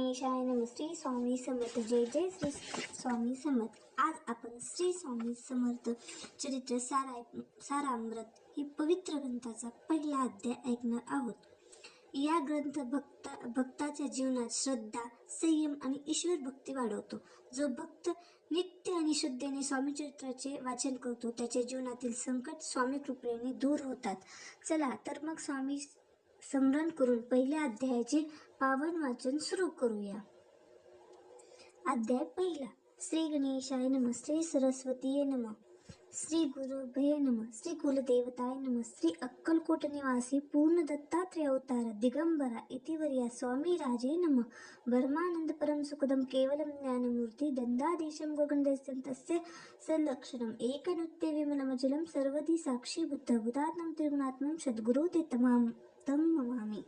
गणेशाय नमः. श्री स्वामी समर्थ. जय जय श्री स्वामी समर्थ. आज आपण श्री स्वामी समर्थ चरित्र सारामृत ही पवित्र ग्रंथाचा पहिला अध्याय ऐकणार आहोत. या ग्रंथ भक्ताच्या जीवनात श्रद्धा, संयम आणि ईश्वर भक्ती वाढवतो. जो भक्त नित्य आणि श्रद्धेने स्वामी चरित्राचे वाचन करतो त्याच्या जीवनातील संकट स्वामी कृपेने दूर होतात. चला तर मग स्वामी स्मरण करून पहिल्या अध्यायाचे पावन वाचन सुरू करूया. अध्याय पहिला. श्री गणेशाय नमः. श्री सरस्वतीये नमः. श्री गुरुभ्ये नमः. श्री कुलदेवताय नमः. श्री अक्कलकोट निवासी पूर्ण दत्तात्रेय अवतार दिगंबरा इतिवर्या स्वामी राजे नमः. ब्रह्मानंद परम सुखदम केवलम ज्ञानमूर्ति दंडाधीशम गगनदेशं तस्य सलक्षणम एकनुत्य विमलमजलम सर्वधी साक्षी बुद्ध बुधात्मं त्रिगुणात्मं सद्गुरु ते तम नमामि.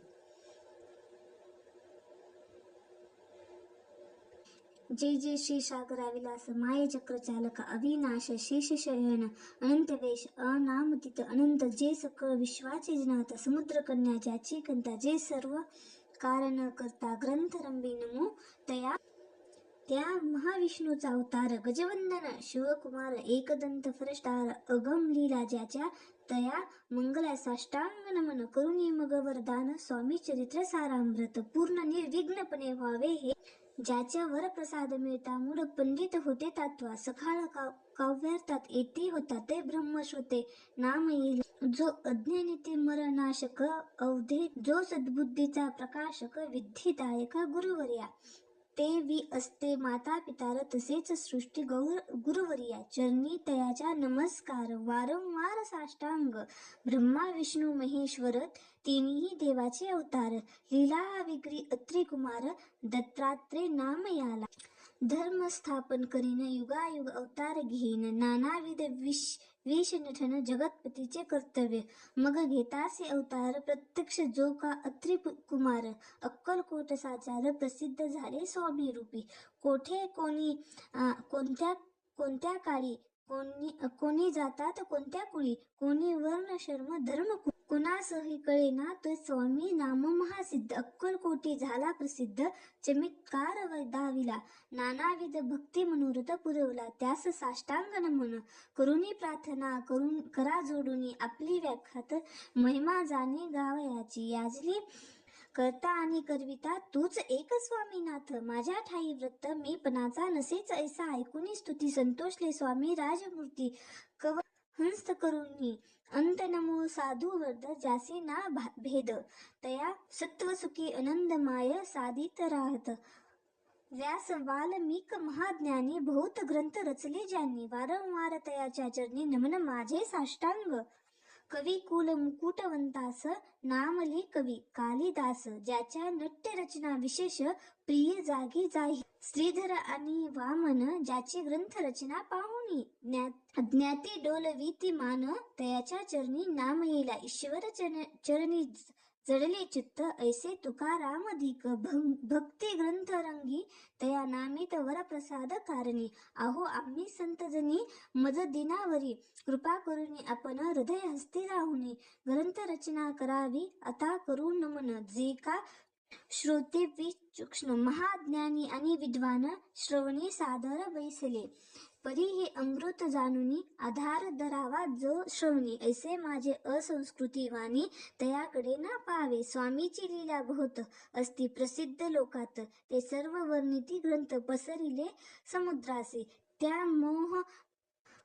जय जय श्री सागराविलास माये चक्रचालक अविनाश शेषशयन अनंतवेश अनामतीत अनंत जे सकळ विश्वाचे जनात समुद्रकन्या ज्याची कंता जे सर्व कारण करता ग्रंथरंभी नमो त्या महाविष्णूचा अवतार गजवंदन शिवकुमार एकदंत फरष्टार अगम लीला ज्याच्या तया मंगला साष्टांग नमन करुणी मग वरदान स्वामी चरित्र सारामृत पूर्ण निर्विघ्नपणे व्हावे हे ज्याच्या वर प्रसाद मिळता मूढ पंडित होते तात्वा सखाळ काव्यार्थात येते होता ते ब्रह्मश्रोते नाम येईल जो अज्ञानिते मरनाशक अवधे जो सद्बुद्धीचा प्रकाशक विद्धिदायक गुरुवर्या ते वि असते माता पितार तसेच सृष्टी गुरुवर्या चरणी तयाच्या नमस्कार वारंवार साष्टांग ब्रह्मा विष्णू महेश्वर तिन्ही देवाचे अवतार लीला विग्री अत्री कुमार दत्तात्रेय नाम याला धर्म स्थापन करीन युगायुग अवतार घेईन नानाविध विष नठन जगतपतीचे कर्तव्य मग घेतासे अवतार प्रत्यक्ष जो का अत्री कुमार अक्कलकोट साचार प्रसिद्ध झाले स्वामी रूपी कोठे कोणी कोणत्या काळी कोणी जातात कोणत्या कुळी कोणी वर्ण शर्म धर्म कोणासही कळेना तो स्वामी नाम महासिद्ध अक्कलकोटी झाला प्रसिद्ध चमत्कार दाविला नानाविध भक्ती मनोरथ पुरवला त्यास साष्टांग नमन करुणी प्रार्थना करा जोडून आपली व्याख्यात महिमा जाणे गावयाची याजली करता आणि करविता तूच एक स्वामीनाथ माझ्या ठाई व्रत मी पणाचा नसेच ऐसा ऐकुनी स्तुती संतोषले स्वामी राजमूर्ती कव हंस्त करुणी अंत नमो साधू वर्द जासी ना भेद तया सत्वसुखी आनंदमाय साधित राहत व्यास वाल्मिक महाज्ञानी बहुत ग्रंथ रचले ज्यांनी वारंवार तयाच्या चरणी नमन माझे साष्टांग कवी कुल मुकुटवंतास नामले कवी कालिदास ज्याच्या नाट्य रचना विशेष प्रिय जागी जाई श्रीधर आणि वामन ज्याची ग्रंथ रचना पाहुणी ज्ञाती डोलवीती मान तयाच्या चरणी नाम येला ईश्वर चरणी जडले चित्त ऐसे तुकाराम अधिक भक्ती ग्रंथ रंगी तया नामित वरप्रसाद कारणी अहो आम्ही संतजनी मज दिनावरी कृपा करुणी आपण हृदय हस्ती राहुनी ग्रंथ रचना करावी आता करू नमन जे का श्रोते विचक्षण महाज्ञानी आणि विद्वान श्रवणी सादर बैसले परी हे अमृत जाणुनी आधार धरावा जो श्रवणी ऐसे माझे असंस्कृती वाणी तयाकडे ना पाहावे स्वामीची लीला बहुत असती प्रसिद्ध लोकात ते सर्व वर्णिती ग्रंथ पसरिले समुद्रासे त्या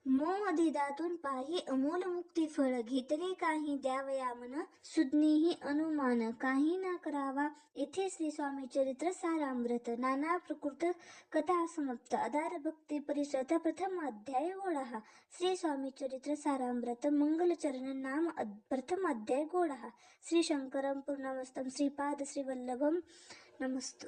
मोहदिदातून पाही अमोल मुक्ती फळ घेतले काही द्यावया मन सुज्ञेही अनुमान काही न करावा येथे श्री स्वामी चरित्र सारामृत नाना प्रकृत कथा समाप्त आधार भक्ती परिसर प्रथम अध्याय गोडा श्री स्वामी चरित्र सारामृत मंगलचरण नाम प्रथम अध्याय गोडा श्री शंकरम पूर्णमस्तम श्रीपाद श्री वल्लभम नमस्तु.